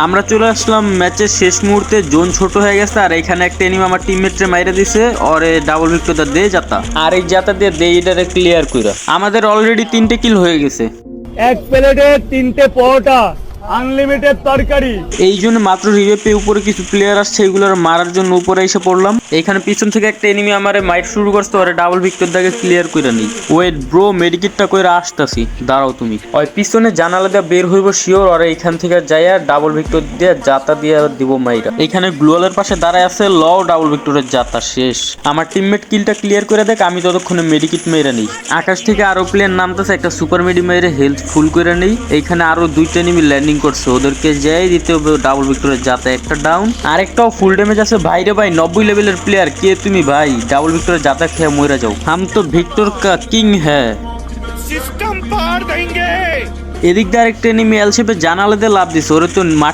আমরা চলে আসলাম ম্যাচের শেষ মুহূর্তে, জোন ছোট হয়ে গেছে আর এখানে একটা এনিমি আমার টিমমেটরে মাইরে দিছে, ওরে ডাবল ভিক্টর দে যাতা আর এই যাতা দিয়ে দে এটারে ক্লিয়ার কইরা। আমাদের অলরেডি 3টে কিল হয়ে গেছে। এক প্লেটে 3টে পরোটা, আনলিমিটেড তরকারি। এই জন্য মাত্র রিভে উপরে কিছু প্লেয়ার আসছে, এগুলোর মারার জন্য উপরে এসে পড়লাম। এখানে পিছন থেকে একটা এনিমি আমারে মাইট শুরু করছে, ওরে ডাবল ভিক্টর দাগে ক্লিয়ার কইরা নেই। ওয়েট ব্রো, মেডিকেটটা কইরা আসতাছি, দাঁড়াও তুমি। ওই পিছনে জানালা দিয়ে বের হইব শিওর, ওরে এখান থেকে যাইয়া ডাবল ভিক্টর দিয়ে জাতা দিয়ে দিব মাইরা। এখানে গ্লোয়ালের পাশে দাঁড়ায় আছে, ল ডাবল ভিক্টরের জাতা শেষ। আমার টিমমেট কিলটা ক্লিয়ার করে দেখ, আমি ততক্ষণে মেডিকেট মেরা নেই। আকাশ থেকে আরো প্লেয়ার নামতেছে, একটা সুপার মেডি মেরে হেলথ ফুল করে নেই। এইখানে আরো 2টা এনিমি ল্যান্ডিং করছে, ওদেরকে যাই দিতে হবে ডাবল ভিক্টরের জাতা। একটা ডাউন, আরেকটাও ফুল ড্যামেজ আছে। ভাইরে ভাই 90 লেভেলের প্লেয়ার কে তুমি ভাই? ডাবল ভিক্টরের জাতা খেয়ে মরে যাও, হাম তো ভিক্টর কা কিং হ্যাঁ। সিস্টেম পার দেंगे। এদিক দিয়ে আরেকটা এনিমি এল শেপে জানালা দিয়ে লাভ দিছে, ওরে তো মাটি